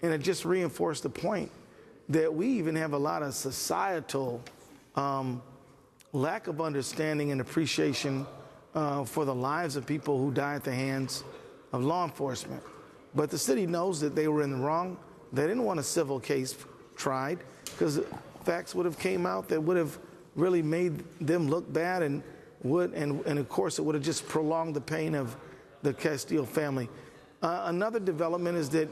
and it just reinforced the point that we even have a lot of societal lack of understanding and appreciation for the lives of people who die at the hands of law enforcement. But the city knows that they were in the wrong. They didn't want a civil case tried because facts would have came out that would have really made them look bad, and of course it would have just prolonged the pain of the Castile family. Another development is that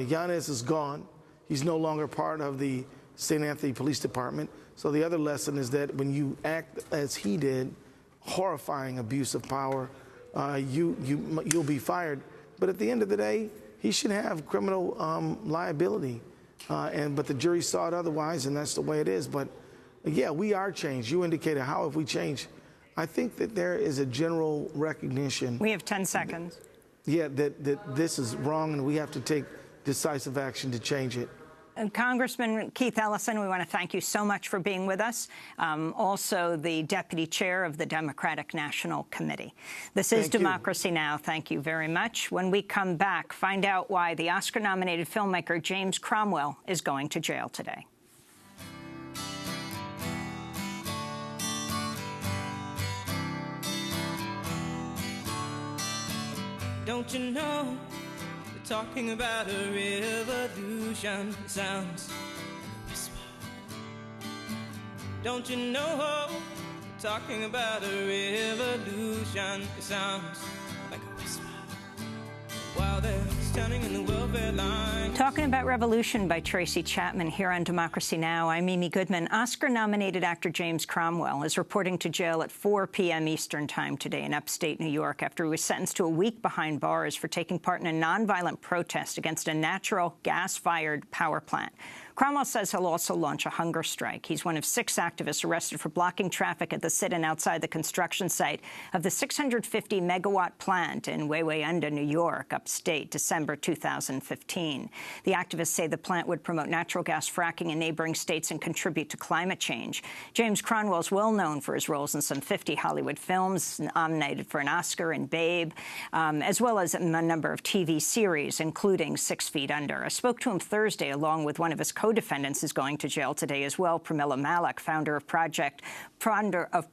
Yanez is gone. He's no longer part of the St. Anthony Police Department. So the other lesson is that when you act as he did, horrifying abuse of power, you'll be fired. But at the end of the day, he should have criminal liability. But the jury saw it otherwise, and that's the way it is. But yeah, we are changed. You indicated how have we changed. I think that there is a general recognition. We have 10 seconds. Yeah, that this is wrong, and we have to take decisive action to change it. Congressman Keith Ellison, we want to thank you so much for being with us. Also, the Deputy Chair of the Democratic National Committee. This is Democracy Now! Thank you very much. When we come back, find out why the Oscar-nominated filmmaker James Cromwell is going to jail today. Don't you know? Talking about a revolution sounds like a whisper. Don't you know? Talking about a revolution, it sounds like a whisper. While they're standing in the welfare line. Talking about Revolution by Tracy Chapman here on Democracy Now! I'm Mimi Goodman. Oscar-nominated actor James Cromwell is reporting to jail at 4 p.m. Eastern Time today in upstate New York after he was sentenced to a week behind bars for taking part in a nonviolent protest against a natural gas-fired power plant. Cromwell says he'll also launch a hunger strike. He's one of 6 activists arrested for blocking traffic at the sit-in outside the construction site of the 650-megawatt plant in Wayanda, New York, upstate, December 2015. The activists say the plant would promote natural gas fracking in neighboring states and contribute to climate change. James Cromwell is well known for his roles in some 50 Hollywood films, nominated for an Oscar in Babe, as well as a number of TV series, including 6 Feet Under. I spoke to him Thursday along with one of his co-defendants who's going to jail today as well, Pramila Malik, founder of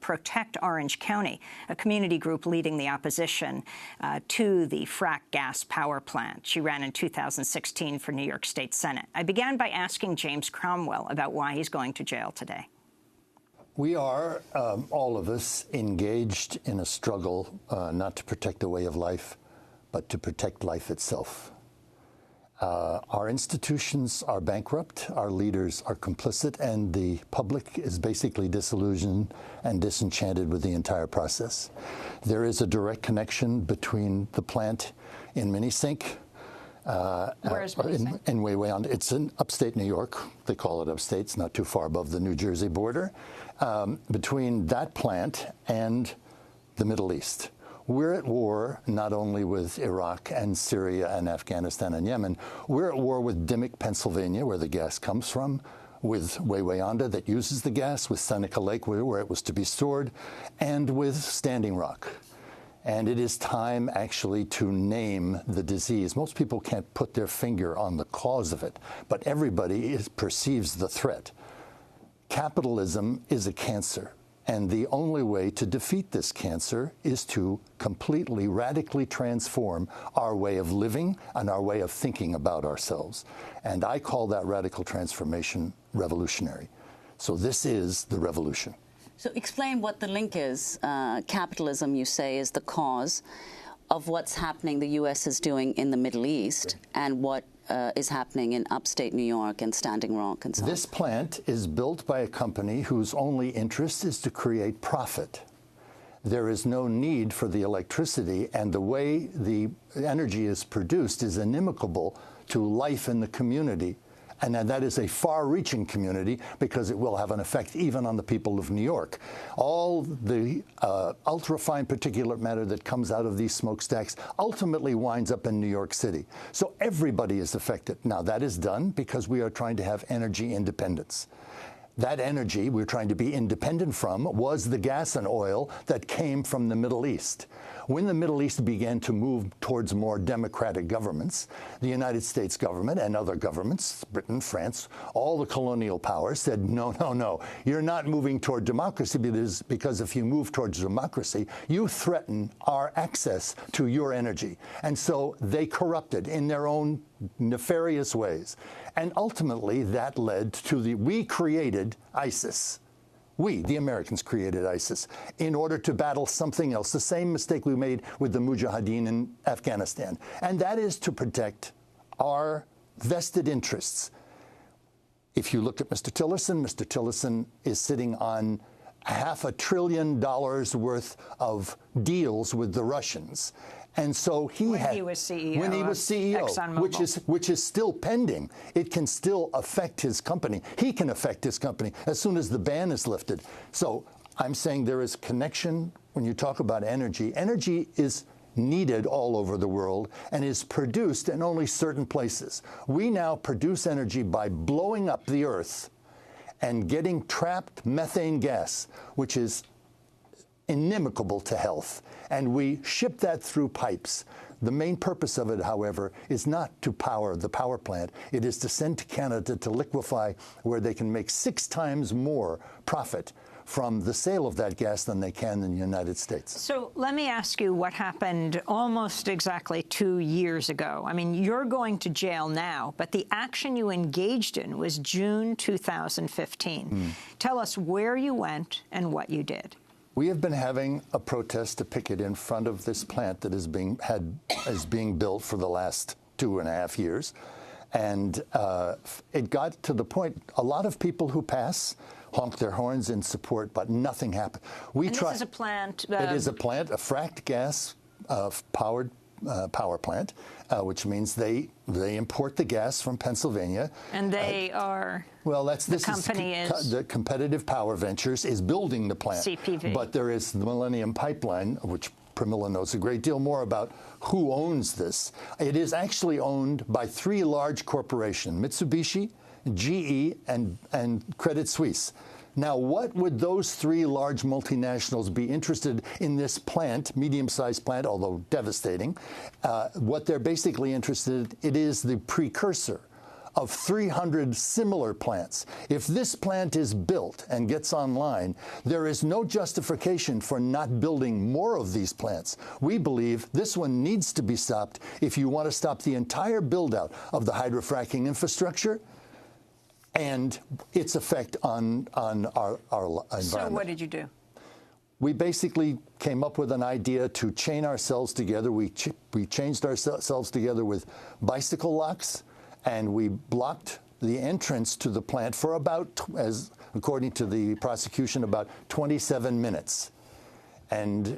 Protect Orange County, a community group leading the opposition to the frack gas power plant. She ran in 2016 for New York State Senate. I began by asking James Cromwell about why he's going to jail today. We are, all of us, engaged in a struggle not to protect a way of life, but to protect life itself. Our institutions are bankrupt, our leaders are complicit, and the public is basically disillusioned and disenchanted with the entire process. There is a direct connection between the plant in Minisink, Where is Minisink? in Wayanda. It's in upstate New York. They call it upstate. It's not too far above the New Jersey border. Between that plant and the Middle East. We're at war not only with Iraq and Syria and Afghanistan and Yemen. We're at war with Dimock, Pennsylvania, where the gas comes from, with Wayanda that uses the gas, with Seneca Lake, where it was to be stored, and with Standing Rock. And it is time, actually, to name the disease. Most people can't put their finger on the cause of it, but everybody perceives the threat. Capitalism is a cancer. And the only way to defeat this cancer is to completely, radically transform our way of living and our way of thinking about ourselves. And I call that radical transformation revolutionary. So this is the revolution. So explain what the link is. Capitalism, you say, is the cause of what's happening the U.S. is doing in the Middle East and what is happening in upstate New York and Standing Rock and so on. This plant is built by a company whose only interest is to create profit. There is no need for the electricity, and the way the energy is produced is inimical to life in the community. And that is a far-reaching community because it will have an effect even on the people of New York. All the ultra-fine particulate matter that comes out of these smokestacks ultimately winds up in New York City. So everybody is affected. Now, that is done because we are trying to have energy independence. That energy we're trying to be independent from was the gas and oil that came from the Middle East. When the Middle East began to move towards more democratic governments, the United States government and other governments, Britain, France, all the colonial powers said, no, no, no, you're not moving toward democracy because if you move towards democracy, you threaten our access to your energy. And so they corrupted in their own nefarious ways. And ultimately, that led to we created ISIS. We, the Americans, created ISIS in order to battle something else, the same mistake we made with the Mujahideen in Afghanistan. And that is to protect our vested interests if you look at Mr. Tillerson is sitting on $500 billion worth of deals with the Russians. And so when he was CEO, ExxonMobil. which is still pending. It can still affect his company. He can affect his company as soon as the ban is lifted. So I'm saying there is connection when you talk about energy. Energy is needed all over the world and is produced in only certain places. We now produce energy by blowing up the earth and getting trapped methane gas, which is inimical to health, and we ship that through pipes. The main purpose of it, however, is not to power the power plant. It is to send to Canada to liquefy, where they can make 6 times more profit from the sale of that gas than they can in the United States. So let me ask you what happened almost exactly 2 years ago. I mean, you're going to jail now, but the action you engaged in was June 2015. Tell us where you went and what you did. We have been having a protest to picket in front of this plant that is being built for the last 2.5 years. And it got to the point, a lot of people who pass honk their horns in support, but nothing happened. This is a plant? It is a plant, a fracked gas powered power plant, which means they import the gas from Pennsylvania. And they are... Well, the Competitive Power Ventures is building the plant. CPV. But there is the Millennium Pipeline, which Pramila knows a great deal more about who owns this. It is actually owned by 3 large corporations, Mitsubishi, GE, and Credit Suisse. Now, what would those 3 large multinationals be interested in this plant, medium-sized plant, although devastating? What they're basically interested in, it is the precursor of 300 similar plants. If this plant is built and gets online, there is no justification for not building more of these plants. We believe this one needs to be stopped if you want to stop the entire build-out of the hydrofracking infrastructure and its effect on our environment. So what did you do? We basically came up with an idea to chain ourselves together. We changed ourselves together with bicycle locks, and we blocked the entrance to the plant for about, as according to the prosecution, about 27 minutes. And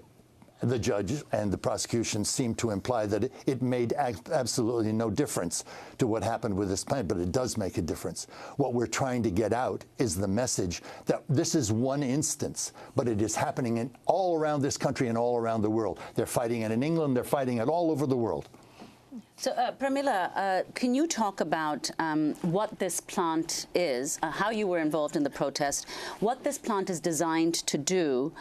the judge and the prosecution seemed to imply that it made absolutely no difference to what happened with this plant, but it does make a difference. What we're trying to get out is the message that this is one instance, but it is happening all around this country and all around the world. They're fighting it in England. They're fighting it all over the world. So, Pramila, can you talk about what this plant is, how you were involved in the protest, what this plant is designed to do,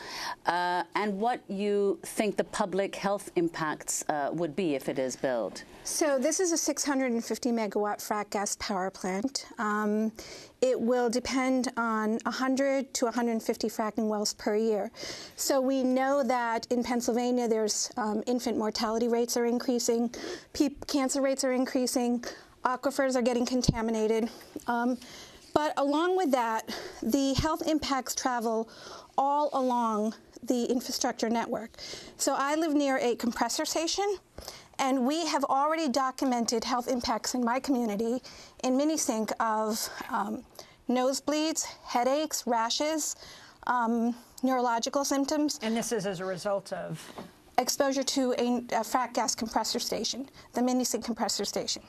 and what you think the public health impacts would be if it is built? So this is a 650 megawatt frac gas power plant. It will depend on 100 to 150 fracking wells per year. So we know that in Pennsylvania there's infant mortality rates are increasing, cancer rates are increasing, aquifers are getting contaminated. But along with that, the health impacts travel all along the infrastructure network. So I live near a compressor station, and we have already documented health impacts in my community in Minisink of nosebleeds, headaches, rashes, neurological symptoms. And this is as a result of? Exposure to a frac gas compressor station, the Minisink compressor station.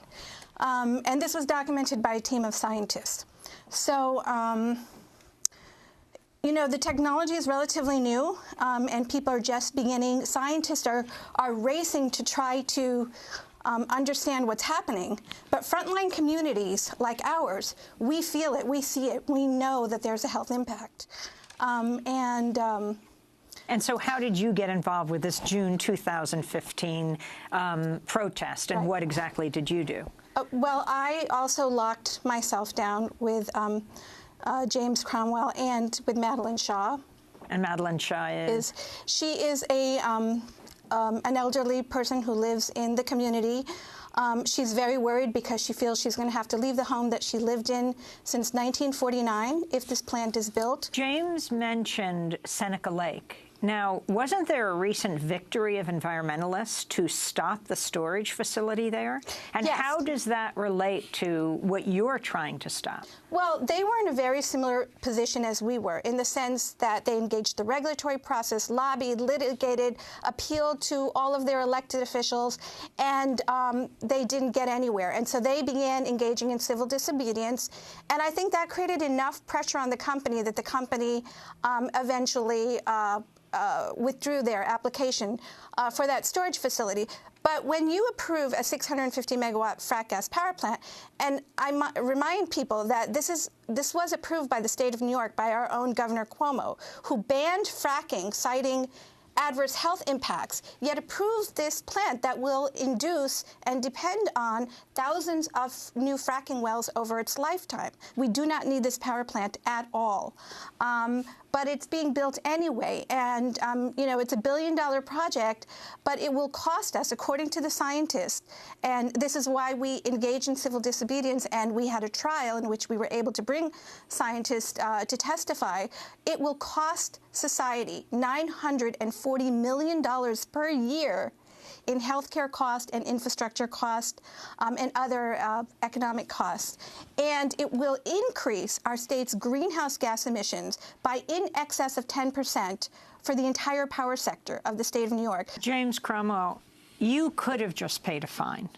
And this was documented by a team of scientists. So, you know, the technology is relatively new, and people are just beginning. Scientists are racing to try to understand what's happening. But frontline communities like ours, we feel it, we see it, we know that there's a health impact. And so how did you get involved with this June 2015 protest, and what exactly did you do? Well, I also locked myself down with James Cromwell and with Madeline Shaw. And Madeline Shaw is? She is an elderly person who lives in the community. She's very worried because she feels she's going to have to leave the home that she lived in since 1949 if this plant is built. James mentioned Seneca Lake Now, wasn't there a recent victory of environmentalists to stop the storage facility there? And yes. How does that relate to what you're trying to stop? Well, they were in a very similar position as we were, in the sense that they engaged the regulatory process, lobbied, litigated, appealed to all of their elected officials, and they didn't get anywhere. And so they began engaging in civil disobedience. And I think that created enough pressure on the company that the company eventually withdrew their application for that storage facility. But when you approve a 650-megawatt frac gas power plant, and I remind people that this was approved by the state of New York by our own Governor Cuomo, who banned fracking, citing adverse health impacts, yet approved this plant that will induce and depend on thousands of new fracking wells over its lifetime. We do not need this power plant at all. But it's being built anyway, and you know, it's $1 billion project, but it will cost us, according to the scientists, and this is why we engaged in civil disobedience, and we had a trial in which we were able to bring scientists to testify. It will cost society $940 million per year in healthcare cost and infrastructure cost and other economic costs. And it will increase our state's greenhouse gas emissions by in excess of 10% for the entire power sector of the state of New York. James Cromwell, you could have just paid a fine,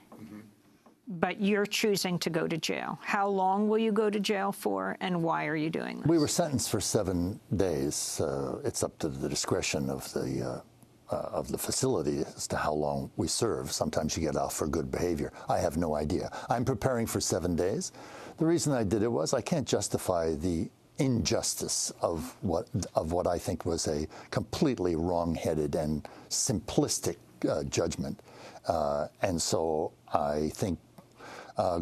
but you're choosing to go to jail. How long will you go to jail for, and why are you doing this? We were sentenced for 7 days. It's up to the discretion of the facility as to how long we serve. Sometimes you get off for good behavior. I have no idea. I'm preparing for 7 days. The reason I did it was I can't justify the injustice of what I think was a completely wrong-headed and simplistic judgment. And so I think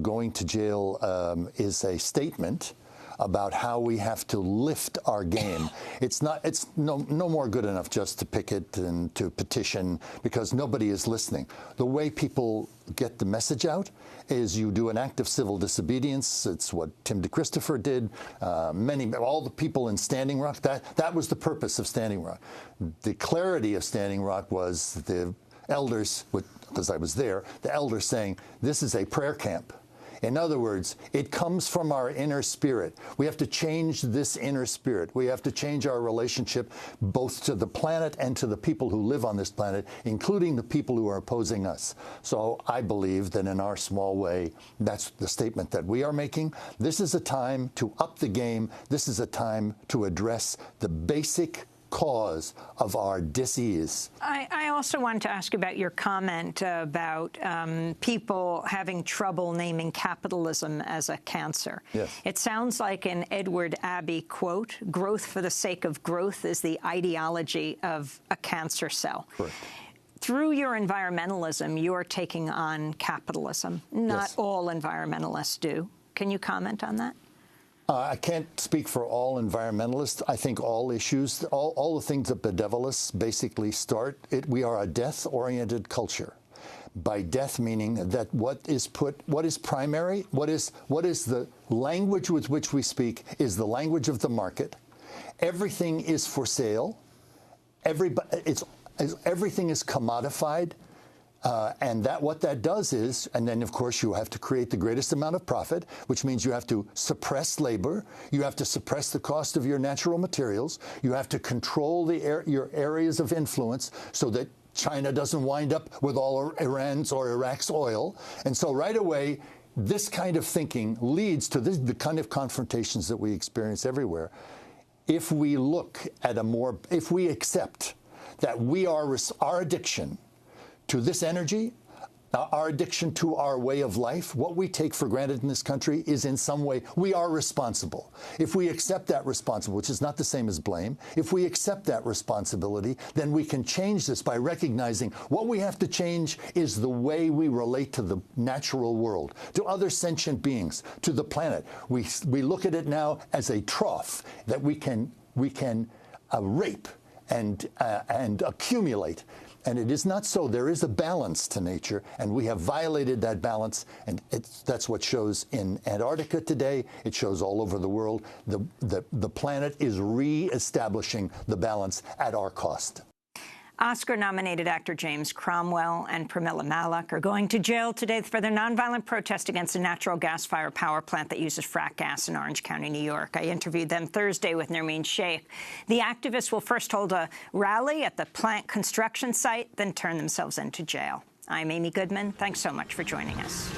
going to jail is a statement about how we have to lift our game. It's no more good enough just to picket and to petition, because nobody is listening. The way people get the message out is you do an act of civil disobedience. It's what Tim DeChristopher did. All the people in Standing Rock, that was the purpose of Standing Rock. The clarity of Standing Rock was the elders, because I was there, the elders saying, this is a prayer camp. In other words, it comes from our inner spirit. We have to change this inner spirit. We have to change our relationship both to the planet and to the people who live on this planet, including the people who are opposing us. So I believe that in our small way, that's the statement that we are making. This is a time to up the game. This is a time to address the basic cause of our dis-ease. I also wanted to ask about your comment about people having trouble naming capitalism as a cancer. Yes. It sounds like an Edward Abbey quote, growth for the sake of growth is the ideology of a cancer cell. Correct. Through your environmentalism, you're taking on capitalism. Not Yes. all environmentalists do. Can you comment on that? I can't speak for all environmentalists. I think all issues, all the things that bedevil us basically start, we are a death-oriented culture. By death meaning that what is primary, what is the language with which we speak is the language of the market. Everything is for sale. Everything is commodified. And what that does is, and then of course you have to create the greatest amount of profit, which means you have to suppress labor, you have to suppress the cost of your natural materials, you have to control your areas of influence so that China doesn't wind up with all Iran's or Iraq's oil. And so right away, this kind of thinking leads to the kind of confrontations that we experience everywhere. If we if we accept that our addiction to this energy, our addiction to our way of life, what we take for granted in this country is in some way, we are responsible. If we accept that responsibility, which is not the same as blame, if we accept that responsibility, then we can change this by recognizing what we have to change is the way we relate to the natural world, to other sentient beings, to the planet. We look at it now as a trough that we can rape and accumulate And it is not so. There is a balance to nature, and we have violated that balance, and that's what shows in Antarctica today. It shows all over the world. The planet is re-establishing the balance at our cost. Oscar-nominated actor James Cromwell and Pramila Malek are going to jail today for their nonviolent protest against a natural gas-fired power plant that uses frack gas in Orange County, New York. I interviewed them Thursday with Nermeen Sheikh. The activists will first hold a rally at the plant construction site, then turn themselves into jail. I'm Amy Goodman. Thanks so much for joining us.